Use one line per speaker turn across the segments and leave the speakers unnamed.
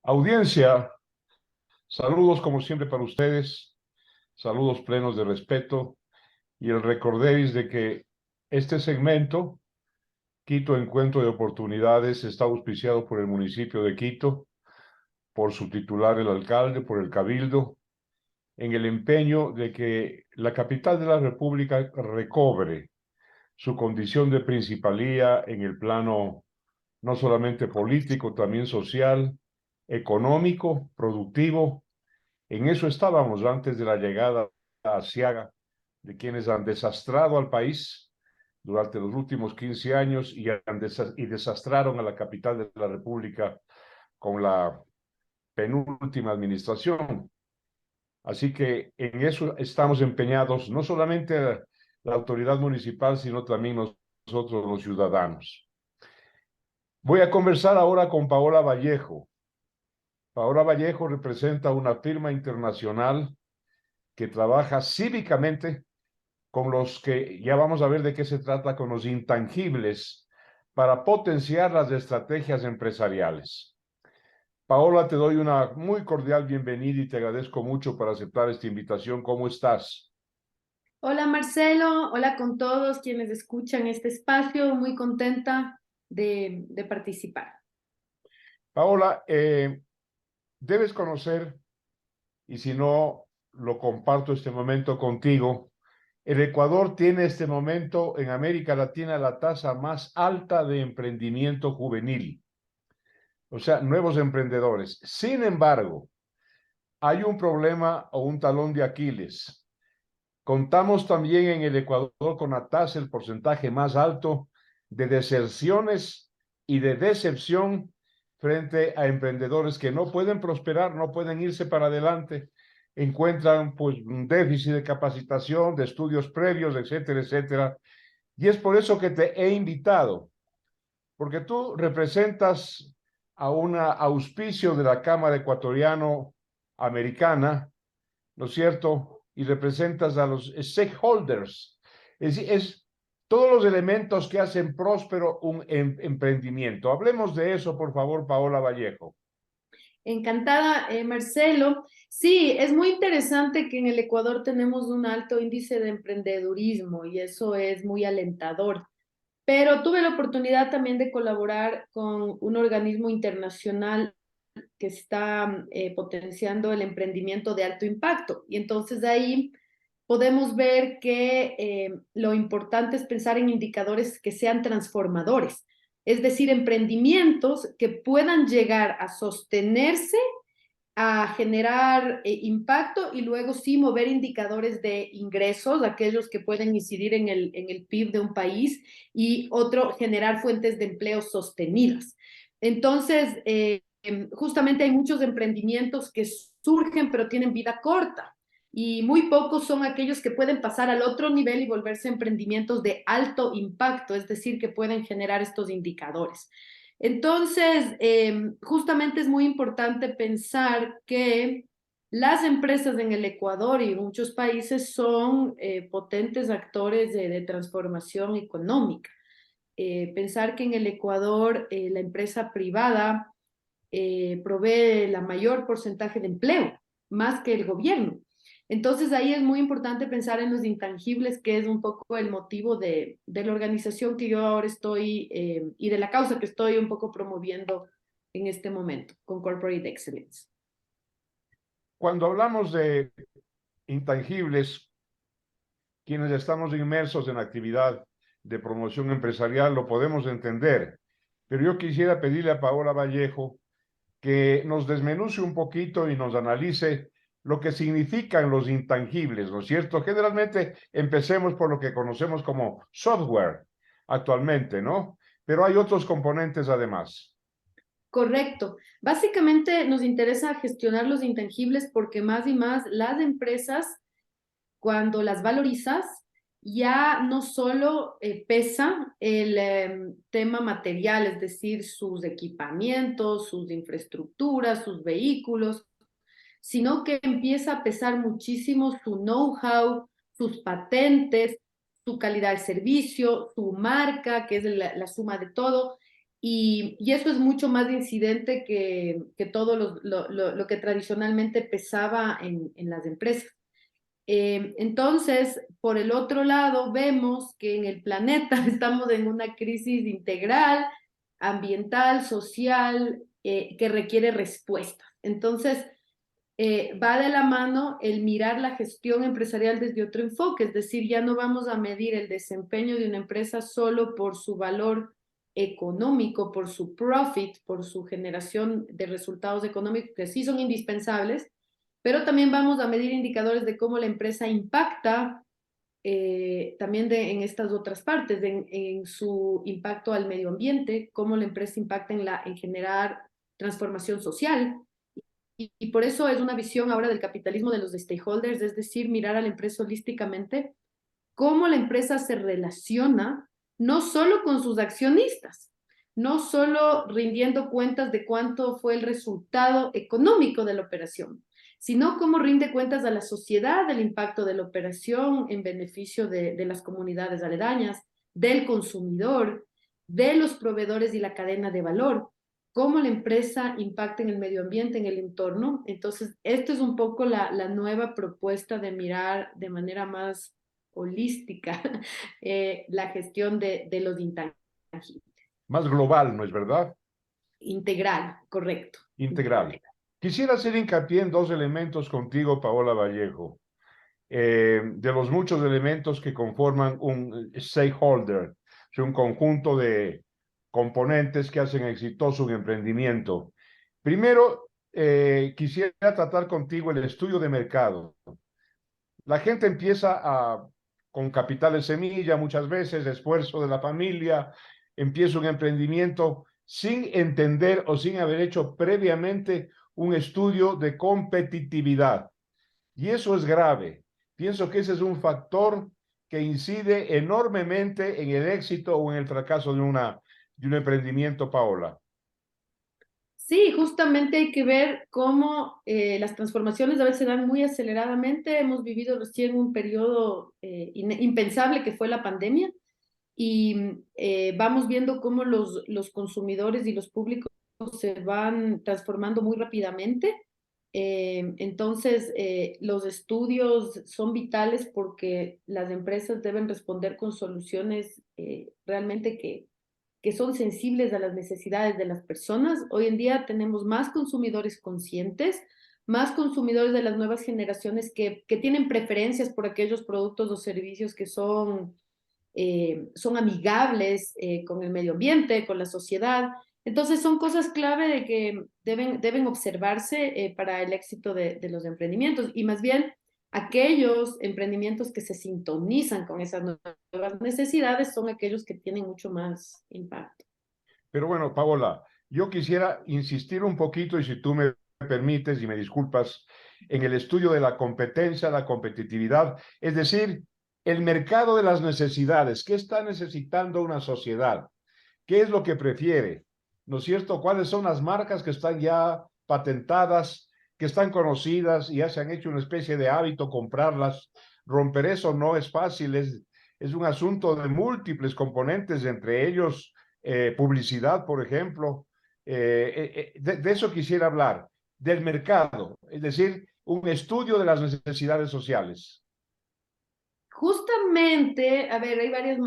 Audiencia, saludos como siempre para ustedes, saludos plenos de respeto y el recordéis de que este segmento, Quito Encuentro de Oportunidades, está auspiciado por el municipio de Quito, por su titular el alcalde, por el cabildo, en el empeño de que la capital de la República recobre su condición de principalía en el plano no solamente político, también social, económico, productivo. En eso estábamos antes de la llegada asiaga de quienes han desastrado al país durante los últimos 15 años y desastraron a la capital de la República con la penúltima administración. Así que en eso estamos empeñados, no solamente la autoridad municipal, sino también nosotros los ciudadanos. Voy a conversar ahora con Paola Vallejo. Paola Vallejo representa una firma internacional que trabaja cívicamente con los que ya vamos a ver de qué se trata, con los intangibles, para potenciar las estrategias empresariales. Paola, te doy una muy cordial bienvenida y te agradezco mucho por aceptar esta invitación. ¿Cómo estás?
Hola Marcelo, hola con todos quienes escuchan este espacio, muy contenta de participar.
Paola, debes conocer, y si no, lo comparto este momento contigo. El Ecuador tiene este momento en América Latina la tasa más alta de emprendimiento juvenil, o sea, nuevos emprendedores. Sin embargo, hay un problema o un talón de Aquiles. Contamos también en el Ecuador con la tasa, el porcentaje más alto de deserciones y de decepción frente a emprendedores que no pueden prosperar, no pueden irse para adelante, encuentran pues un déficit de capacitación, de estudios previos, etcétera, etcétera. Y es por eso que te he invitado, porque tú representas a un auspicio de la Cámara Ecuatoriano Americana, ¿no es cierto? Y representas a los stakeholders. Es decir, es todos los elementos que hacen próspero un emprendimiento. Hablemos de eso, por favor, Paola Vallejo.
Encantada, Marcelo. Sí, es muy interesante que en el Ecuador tenemos un alto índice de emprendedurismo y eso es muy alentador. Pero tuve la oportunidad también de colaborar con un organismo internacional que está potenciando el emprendimiento de alto impacto. Y entonces ahí podemos ver que lo importante es pensar en indicadores que sean transformadores, es decir, emprendimientos que puedan llegar a sostenerse, a generar impacto y luego sí mover indicadores de ingresos, aquellos que pueden incidir en el PIB de un país, y otro, generar fuentes de empleo sostenidas. Entonces, justamente hay muchos emprendimientos que surgen pero tienen vida corta y muy pocos son aquellos que pueden pasar al otro nivel y volverse emprendimientos de alto impacto, es decir, que pueden generar estos indicadores. Entonces, justamente es muy importante pensar que las empresas en el Ecuador y en muchos países son potentes actores de transformación económica. Pensar que en el Ecuador la empresa privada provee la mayor porcentaje de empleo, más que el gobierno. Entonces ahí es muy importante pensar en los intangibles, que es un poco el motivo de la organización que yo ahora estoy y de la causa que estoy un poco promoviendo en este momento con Corporate Excellence.
Cuando hablamos de intangibles, quienes estamos inmersos en la actividad de promoción empresarial lo podemos entender, pero yo quisiera pedirle a Paola Vallejo que nos desmenuce un poquito y nos analice lo que significan los intangibles, ¿no es cierto? Generalmente empecemos por lo que conocemos como software actualmente, ¿no? Pero hay otros componentes además.
Correcto. Básicamente nos interesa gestionar los intangibles porque más y más las empresas, cuando las valorizas, ya no solo pesa el tema material, es decir, sus equipamientos, sus infraestructuras, sus vehículos, sino que empieza a pesar muchísimo su know-how, sus patentes, su calidad de servicio, su marca, que es la suma de todo. y eso es mucho más incidente que todo lo que tradicionalmente pesaba en las empresas. Entonces, por el otro lado, vemos que en el planeta estamos en una crisis integral, ambiental, social, que requiere respuestas. Entonces, va de la mano el mirar la gestión empresarial desde otro enfoque, es decir, ya no vamos a medir el desempeño de una empresa solo por su valor económico, por su profit, por su generación de resultados económicos, que sí son indispensables, pero también vamos a medir indicadores de cómo la empresa impacta también en estas otras partes, en su impacto al medio ambiente, cómo la empresa impacta en generar transformación social. Y por eso es una visión ahora del capitalismo de los stakeholders, es decir, mirar a la empresa holísticamente, cómo la empresa se relaciona no solo con sus accionistas, no solo rindiendo cuentas de cuánto fue el resultado económico de la operación, sino cómo rinde cuentas a la sociedad del impacto de la operación en beneficio de las comunidades aledañas, del consumidor, de los proveedores y la cadena de valor, cómo la empresa impacta en el medio ambiente, en el entorno. Entonces, esto es un poco la nueva propuesta de mirar de manera más holística la gestión de los intangibles.
Más global, ¿no es verdad?
Integral, correcto.
Integral. Quisiera hacer hincapié en dos elementos contigo, Paola Vallejo, de los muchos elementos que conforman un stakeholder, un conjunto de componentes que hacen exitoso un emprendimiento. Primero, quisiera tratar contigo el estudio de mercado. La gente empieza con capital de semilla, muchas veces, esfuerzo de la familia, empieza un emprendimiento sin entender o sin haber hecho previamente un estudio de competitividad. Y eso es grave. Pienso que ese es un factor que incide enormemente en el éxito o en el fracaso de un emprendimiento, Paola.
Sí, justamente hay que ver cómo las transformaciones a veces se dan muy aceleradamente. Hemos vivido recién un periodo impensable que fue la pandemia y vamos viendo cómo los consumidores y los públicos se van transformando muy rápidamente. Entonces, los estudios son vitales porque las empresas deben responder con soluciones realmente que son sensibles a las necesidades de las personas. Hoy en día tenemos más consumidores conscientes, más consumidores de las nuevas generaciones que tienen preferencias por aquellos productos o servicios que son amigables con el medio ambiente, con la sociedad. Entonces son cosas clave de que deben observarse para el éxito de los emprendimientos y más bien aquellos emprendimientos que se sintonizan con esas nuevas necesidades son aquellos que tienen mucho más impacto.
Pero bueno, Paola, yo quisiera insistir un poquito, y si tú me permites y me disculpas, en el estudio de la competencia, la competitividad, es decir, el mercado de las necesidades. ¿Qué está necesitando una sociedad? ¿Qué es lo que prefiere? ¿No es cierto? ¿Cuáles son las marcas que están ya patentadas, que están conocidas y ya se han hecho una especie de hábito comprarlas? Romper eso no es fácil, es un asunto de múltiples componentes, entre ellos publicidad, por ejemplo. De eso quisiera hablar, del mercado, es decir, un estudio de las necesidades sociales.
Justamente, a ver, hay varias,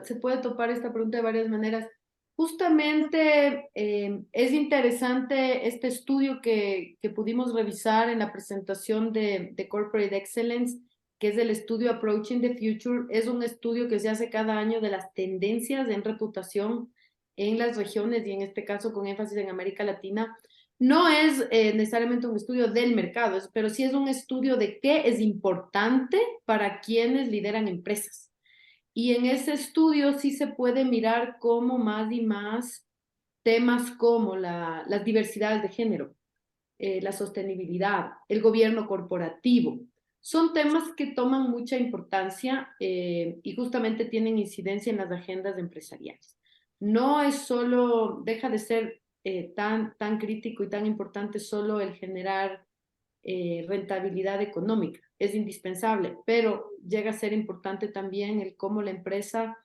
se puede topar esta pregunta de varias maneras. Justamente es interesante este estudio que pudimos revisar en la presentación de Corporate Excellence, que es el estudio Approaching the Future. Es un estudio que se hace cada año de las tendencias en reputación en las regiones y en este caso con énfasis en América Latina. No es necesariamente un estudio del mercado, pero sí es un estudio de qué es importante para quienes lideran empresas. Y en ese estudio sí se puede mirar cómo más y más temas como las diversidades de género, la sostenibilidad, el gobierno corporativo, son temas que toman mucha importancia y justamente tienen incidencia en las agendas empresariales. No es solo, deja de ser tan crítico y tan importante solo el generar rentabilidad económica, es indispensable, pero llega a ser importante también el cómo la empresa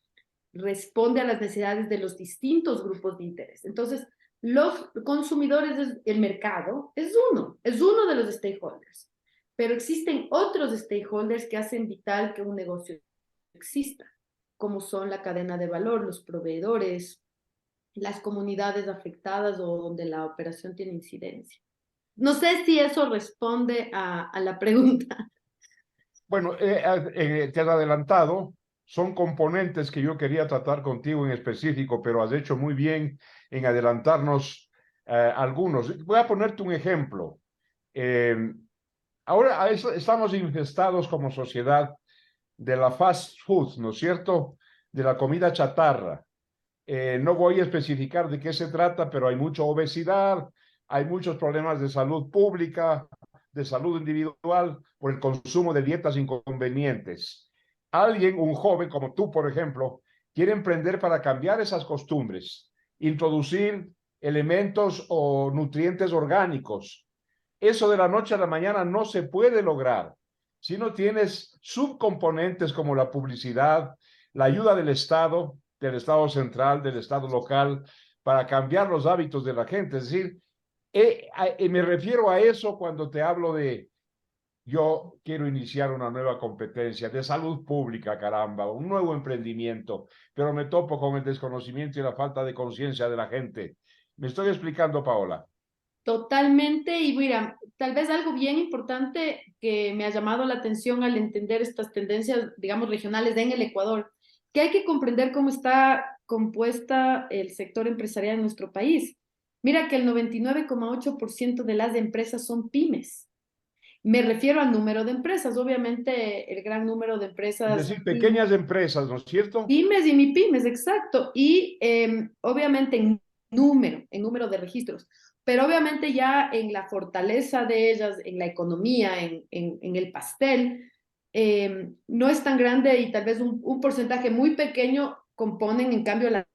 responde a las necesidades de los distintos grupos de interés. Entonces, los consumidores, el mercado, es uno de los stakeholders, pero existen otros stakeholders que hacen vital que un negocio exista, como son la cadena de valor, los proveedores, las comunidades afectadas o donde la operación tiene incidencia. No sé si eso responde a la pregunta.
Bueno, te has adelantado, son componentes que yo quería tratar contigo en específico, pero has hecho muy bien en adelantarnos algunos. Voy a ponerte un ejemplo. Eh, ahora estamos infestados como sociedad de la fast food, ¿no es cierto? De la comida chatarra. No voy a especificar de qué se trata, pero hay mucha obesidad, hay muchos problemas de salud pública, de salud individual, por el consumo de dietas inconvenientes. Alguien, un joven como tú, por ejemplo, quiere emprender para cambiar esas costumbres, introducir elementos o nutrientes orgánicos. Eso de la noche a la mañana no se puede lograr si no tienes subcomponentes como la publicidad, la ayuda del Estado central, del Estado local, para cambiar los hábitos de la gente. Es decir, me refiero a eso cuando te hablo de yo quiero iniciar una nueva competencia de salud pública, caramba, un nuevo emprendimiento, pero me topo con el desconocimiento y la falta de conciencia de la gente. ¿Me estoy explicando, Paola?
Totalmente, y mira, tal vez algo bien importante que me ha llamado la atención al entender estas tendencias, digamos, regionales en el Ecuador, que hay que comprender cómo está compuesta el sector empresarial en nuestro país. Mira que el 99,8% de las empresas son pymes. Me refiero al número de empresas, obviamente el gran número de
Es
empresas
decir, pequeñas empresas, ¿no es cierto?
pymes y mi pymes, exacto. Y obviamente en número de registros, pero obviamente ya en la fortaleza de ellas, en la economía, en el pastel, no es tan grande y tal vez un porcentaje muy pequeño componen en cambio las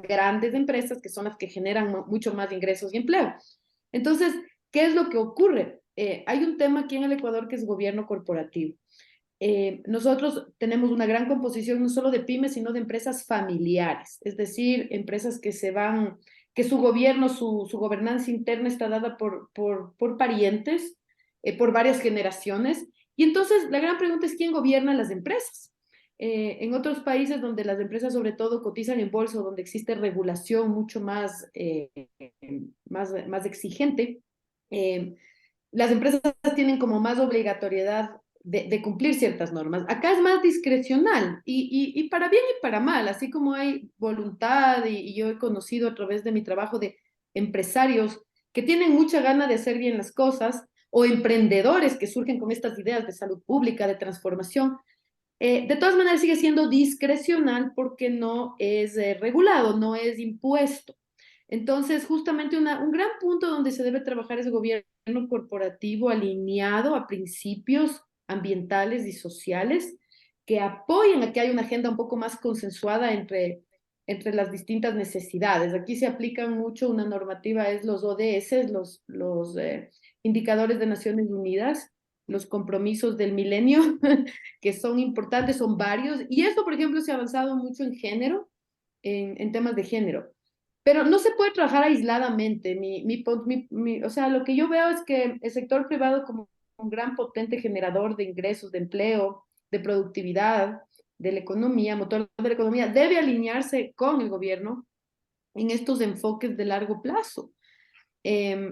grandes empresas que son las que generan mucho más ingresos y empleo. Entonces, ¿qué es lo que ocurre? Hay un tema aquí en el Ecuador que es gobierno corporativo. Nosotros tenemos una gran composición no solo de pymes, sino de empresas familiares, es decir, empresas que se van, que su gobierno, su gobernanza interna está dada por parientes, por varias generaciones. Y entonces la gran pregunta es quién gobierna las empresas. En otros países donde las empresas sobre todo cotizan en bolsa, donde existe regulación mucho más exigente, eh, las empresas tienen como más obligatoriedad de cumplir ciertas normas. Acá es más discrecional y para bien y para mal, así como hay voluntad y yo he conocido a través de mi trabajo de empresarios que tienen mucha gana de hacer bien las cosas o emprendedores que surgen con estas ideas de salud pública, de transformación. De todas maneras sigue siendo discrecional porque no es regulado, no es impuesto. Entonces, justamente un gran punto donde se debe trabajar es el gobierno corporativo alineado a principios ambientales y sociales que apoyen a que haya una agenda un poco más consensuada entre las distintas necesidades. Aquí se aplican mucho una normativa, es los ODS, los indicadores de Naciones Unidas, los compromisos del milenio, que son importantes, son varios, y esto, por ejemplo, se ha avanzado mucho en género, en temas de género. Pero no se puede trabajar aisladamente. O sea, lo que yo veo es que el sector privado como un gran potente generador de ingresos, de empleo, de productividad, de la economía, motor de la economía, debe alinearse con el gobierno en estos enfoques de largo plazo.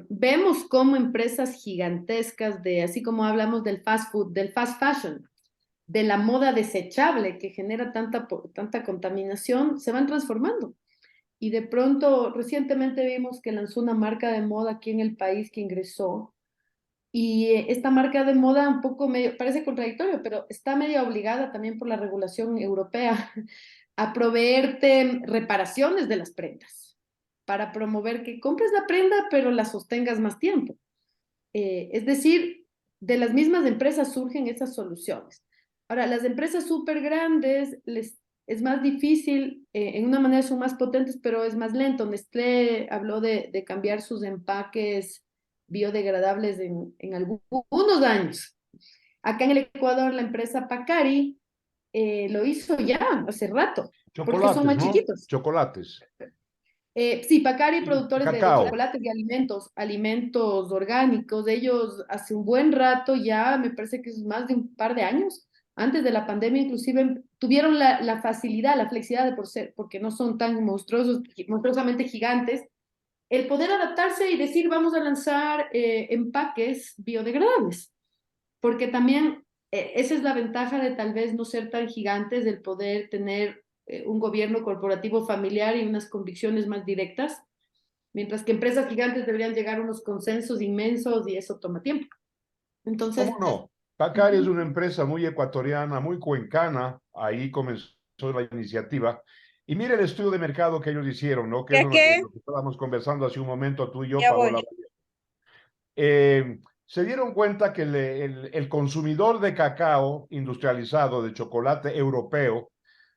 Vemos como empresas gigantescas así como hablamos del fast food, del fast fashion, de la moda desechable que genera tanta contaminación, se van transformando. Y de pronto, recientemente vimos que lanzó una marca de moda aquí en el país que ingresó. Y esta marca de moda un poco medio, parece contradictorio, pero está medio obligada también por la regulación europea a proveerte reparaciones de las prendas para promover que compres la prenda, pero la sostengas más tiempo. Es decir, de las mismas empresas surgen esas soluciones. Ahora, las empresas súper grandes es más difícil, en una manera son más potentes, pero es más lento. Nestlé habló de cambiar sus empaques biodegradables en algunos años. Acá en el Ecuador, la empresa Pacari lo hizo ya hace rato. porque son
Chocolates,
más
¿no?
chiquitos.
Chocolates.
Sí, Pacari,
Y
productores de
cacao.
chocolates y alimentos orgánicos. Ellos hace un buen rato ya, me parece que es más de un par de años, antes de la pandemia inclusive, tuvieron la facilidad, la flexibilidad de por ser, porque no son tan monstruosamente gigantes, el poder adaptarse y decir, vamos a lanzar empaques biodegradables, porque también esa es la ventaja de tal vez no ser tan gigantes, del poder tener un gobierno corporativo familiar y unas convicciones más directas, mientras que empresas gigantes deberían llegar a unos consensos inmensos y eso toma tiempo.
¿Cómo
Entonces,
no? Pacari es una empresa muy ecuatoriana, muy cuencana. Ahí comenzó la iniciativa. Y mire el estudio de mercado que ellos hicieron, ¿no? Que es
¿Ya qué?
lo que estábamos conversando hace un momento tú y yo,
Ya
Paola.
voy.
Se dieron cuenta que el consumidor de cacao industrializado, de chocolate europeo,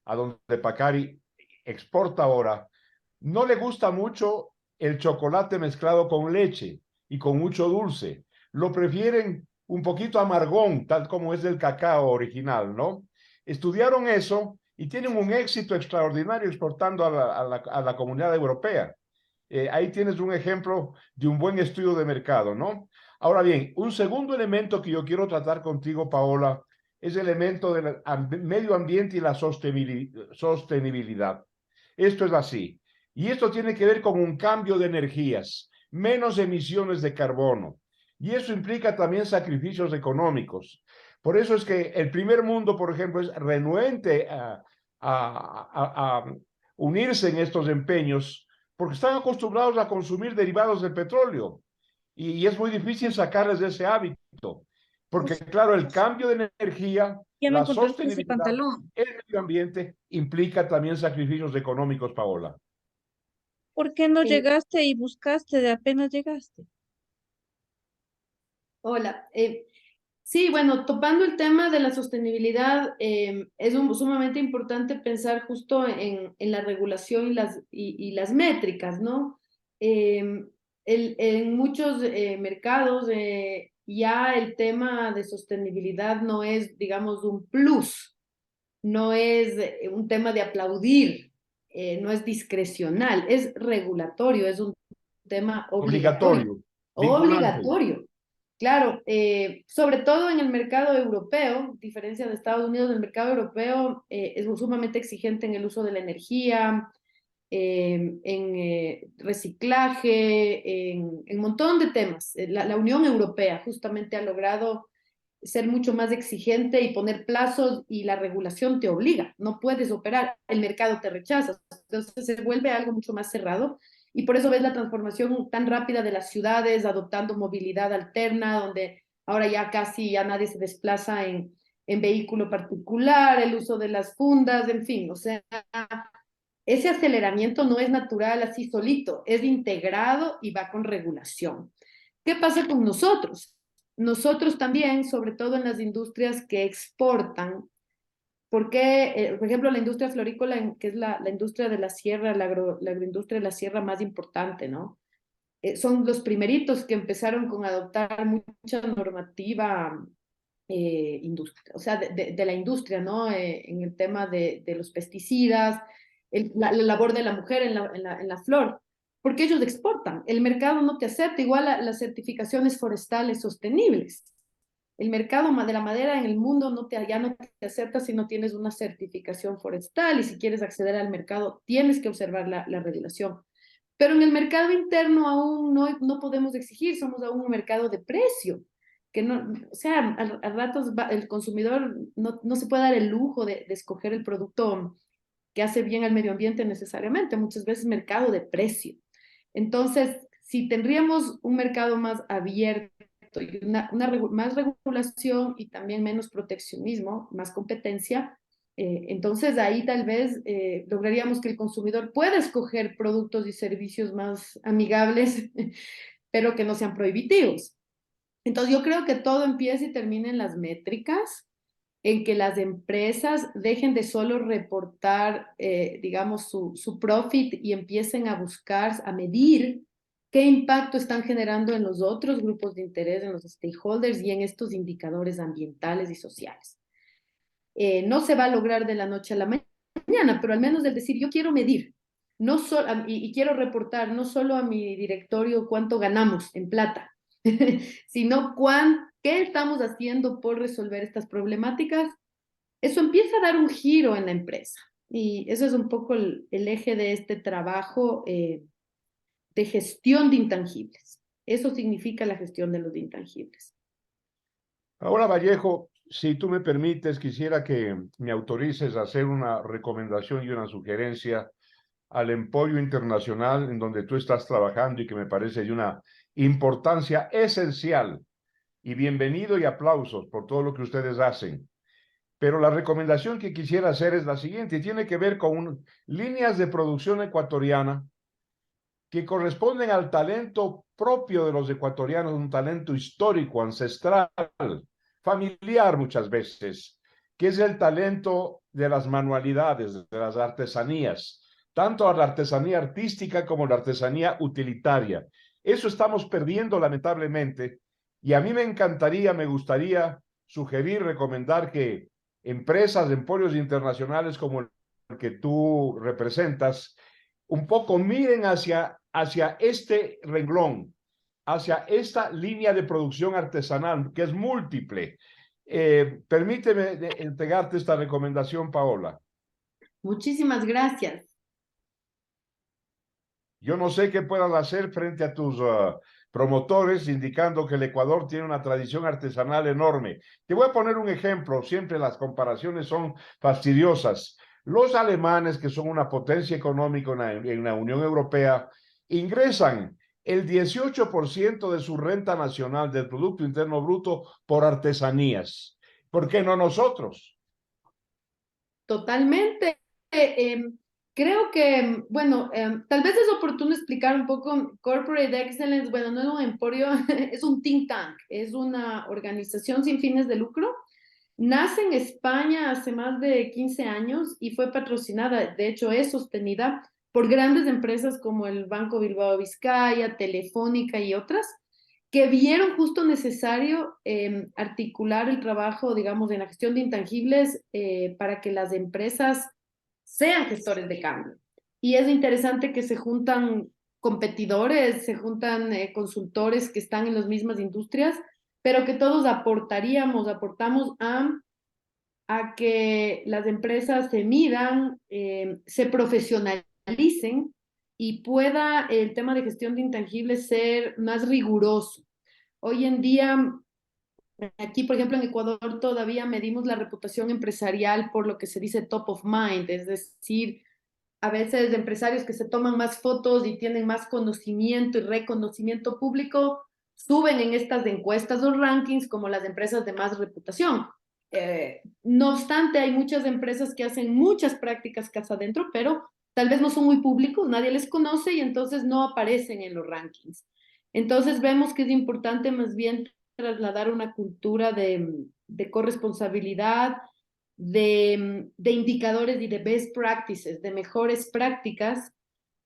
a donde Pacari exporta ahora, no le gusta mucho el chocolate mezclado con leche y con mucho dulce. Lo prefieren un poquito amargón, tal como es el cacao original, ¿no? Estudiaron eso y tienen un éxito extraordinario exportando a la comunidad europea. Ahí tienes un ejemplo de un buen estudio de mercado, ¿no? Ahora bien, un segundo elemento que yo quiero tratar contigo, Paola, es el elemento del medio ambiente y la sostenibilidad. Esto es así. Y esto tiene que ver con un cambio de energías, menos emisiones de carbono. Y eso implica también sacrificios económicos. Por eso es que el primer mundo, por ejemplo, es renuente a unirse en estos empeños porque están acostumbrados a consumir derivados del petróleo y es muy difícil sacarles de ese hábito, porque
Pues,
claro, el cambio de energía,
ya me
la
encontraste ese
sostenibilidad,
pantalón.
el medio ambiente implica también sacrificios económicos, Paola.
¿Por qué no
eh,
llegaste y buscaste de apenas llegaste?
hola. Sí, bueno, topando el tema de la sostenibilidad, es sumamente importante pensar justo en la regulación y las métricas, ¿no? Eh, en muchos mercados ya el tema de sostenibilidad no es, digamos, un plus, no es un tema de aplaudir, no es discrecional, es regulatorio, es un tema obligatorio.
Obligatorio, vinculante.
Obligatorio. Claro, sobre todo en el mercado europeo, diferencia de Estados Unidos, el mercado europeo es sumamente exigente en el uso de la energía, en reciclaje, en un montón de temas. La Unión Europea justamente ha logrado ser mucho más exigente y poner plazos y la regulación te obliga, no puedes operar, el mercado te rechaza, entonces se vuelve algo mucho más cerrado y por eso ves la transformación tan rápida de las ciudades adoptando movilidad alterna, donde ahora ya casi ya nadie se desplaza en vehículo particular, el uso de las fundas, en fin, o sea, ese aceleramiento no es natural así solito, es integrado y va con regulación. ¿Qué pasa con nosotros? Nosotros también, sobre todo en las industrias que exportan, porque, por ejemplo, la industria florícola, que es la industria de la sierra, la agroindustria de la sierra más importante, ¿no? Son los primeritos que empezaron con adoptar mucha normativa o sea, de la industria, ¿no? En el tema de los pesticidas, la labor de la mujer en la flor, porque ellos exportan. El mercado no te acepta, igual las certificaciones forestales sostenibles. El mercado de la madera en el mundo ya no te acepta si no tienes una certificación forestal y si quieres acceder al mercado tienes que observar la regulación. Pero en el mercado interno aún no podemos exigir, somos aún un mercado de precio, que no, o sea, a ratos el consumidor no se puede dar el lujo de escoger el producto que hace bien al medio ambiente necesariamente, muchas veces mercado de precio. Entonces, si tendríamos un mercado más abierto y más regulación y también menos proteccionismo, más competencia, entonces ahí tal vez lograríamos que el consumidor pueda escoger productos y servicios más amigables, pero que no sean prohibitivos. Entonces yo creo que todo empieza y termina en las métricas, en que las empresas dejen de solo reportar, digamos, su profit y empiecen a buscar, a medir qué impacto están generando en los otros grupos de interés, en los stakeholders y en estos indicadores ambientales y sociales. No se va a lograr de la noche a la mañana, pero al menos el decir, yo quiero medir, no y quiero reportar no solo a mi directorio cuánto ganamos en plata, sino qué estamos haciendo por resolver estas problemáticas. Eso empieza a dar un giro en la empresa. Y eso es un poco el eje de este trabajo de gestión de intangibles. Eso significa la gestión de los intangibles.
Ahora, Vallejo, si tú me permites, quisiera que me autorices a hacer una recomendación y una sugerencia al Emporio Internacional en donde tú estás trabajando y que me parece de una importancia esencial. Y bienvenido y aplausos por todo lo que ustedes hacen. Pero la recomendación que quisiera hacer es la siguiente, y tiene que ver con líneas de producción ecuatoriana que corresponden al talento propio de los ecuatorianos, un talento histórico, ancestral, familiar muchas veces, que es el talento de las manualidades, de las artesanías, tanto la artesanía artística como la artesanía utilitaria. Eso estamos perdiendo lamentablemente, y a mí me encantaría, me gustaría sugerir, recomendar que empresas, emporios internacionales como el que tú representas, un poco miren hacia este renglón, hacia esta línea de producción artesanal que es múltiple. Permíteme entregarte esta recomendación, Paola.
Muchísimas gracias.
Yo no sé qué puedas hacer frente a tus promotores, indicando que el Ecuador tiene una tradición artesanal enorme. Te voy a poner un ejemplo, siempre las comparaciones son fastidiosas. Los alemanes, que son una potencia económica en la Unión Europea, ingresan el 18% de su renta nacional del Producto Interno Bruto por artesanías. ¿Por qué no nosotros?
Totalmente. Creo que, bueno, tal vez es oportuno explicar un poco Corporate Excellence. Bueno, no es un emporio, es un think tank, es una organización sin fines de lucro. Nace en España hace más de 15 años y fue patrocinada, de hecho es sostenida por grandes empresas como el Banco Bilbao Vizcaya, Telefónica y otras, que vieron justo necesario articular el trabajo, digamos, en la gestión de intangibles para que las empresas sean gestores de cambio. Y es interesante que se juntan competidores, se juntan consultores que están en las mismas industrias, pero que todos aportamos a que las empresas se midan, se profesionalicen y pueda el tema de gestión de intangibles ser más riguroso. Hoy en día, aquí, por ejemplo, en Ecuador todavía medimos la reputación empresarial por lo que se dice top of mind, es decir, a veces empresarios que se toman más fotos y tienen más conocimiento y reconocimiento público suben en estas encuestas o rankings como las empresas de más reputación. No obstante, hay muchas empresas que hacen muchas prácticas casa adentro, pero tal vez no son muy públicos, nadie les conoce y entonces no aparecen en los rankings. Entonces vemos que es importante más bien trasladar una cultura de corresponsabilidad, de indicadores y de best practices, de mejores prácticas,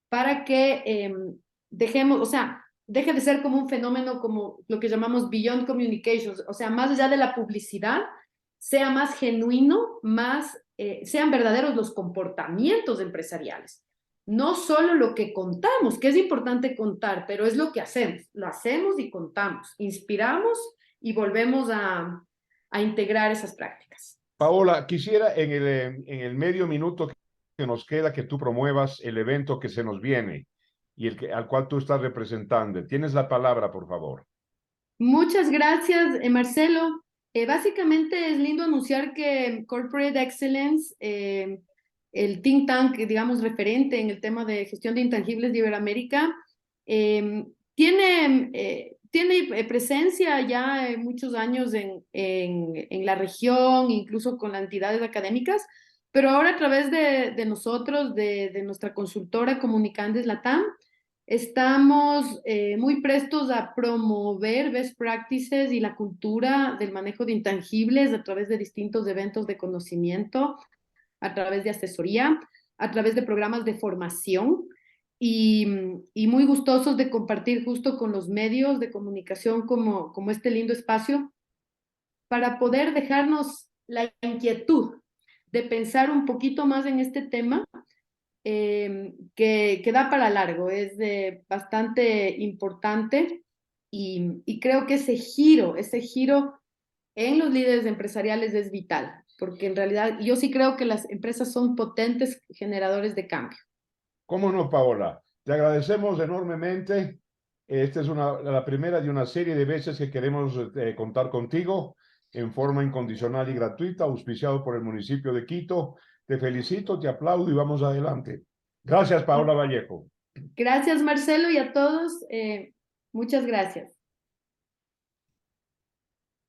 para que dejemos, o sea, deje de ser como un fenómeno como lo que llamamos beyond communications, o sea, más allá de la publicidad, sea más genuino, sean verdaderos los comportamientos empresariales. No solo lo que contamos, que es importante contar, pero es lo que hacemos. Lo hacemos y contamos, inspiramos y volvemos a integrar esas prácticas.
Paola, quisiera en el medio minuto que nos queda que tú promuevas el evento que se nos viene y al cual tú estás representando. Tienes la palabra, por favor.
Muchas gracias, Marcelo. Básicamente es lindo anunciar que Corporate Excellence, el think tank, digamos, referente en el tema de gestión de intangibles de Iberoamérica, tiene presencia ya muchos años en la región, incluso con las entidades académicas, pero ahora a través de nosotros, de nuestra consultora Comunicantes Latam, estamos muy prestos a promover best practices y la cultura del manejo de intangibles a través de distintos eventos de conocimiento, a través de asesoría, a través de programas de formación y, y muy gustosos de compartir justo con los medios de comunicación como este lindo espacio para poder dejarnos la inquietud de pensar un poquito más en este tema, que da para largo, es bastante importante y creo que ese giro en los líderes empresariales es vital, porque en realidad yo sí creo que las empresas son potentes generadores de cambio.
¿Cómo no, Paola? Te agradecemos enormemente. Esta es la primera de una serie de veces que queremos contar contigo en forma incondicional y gratuita, auspiciado por el municipio de Quito. Te felicito, te aplaudo y vamos adelante. Gracias, Paola Vallejo.
Gracias, Marcelo, y a todos, muchas gracias.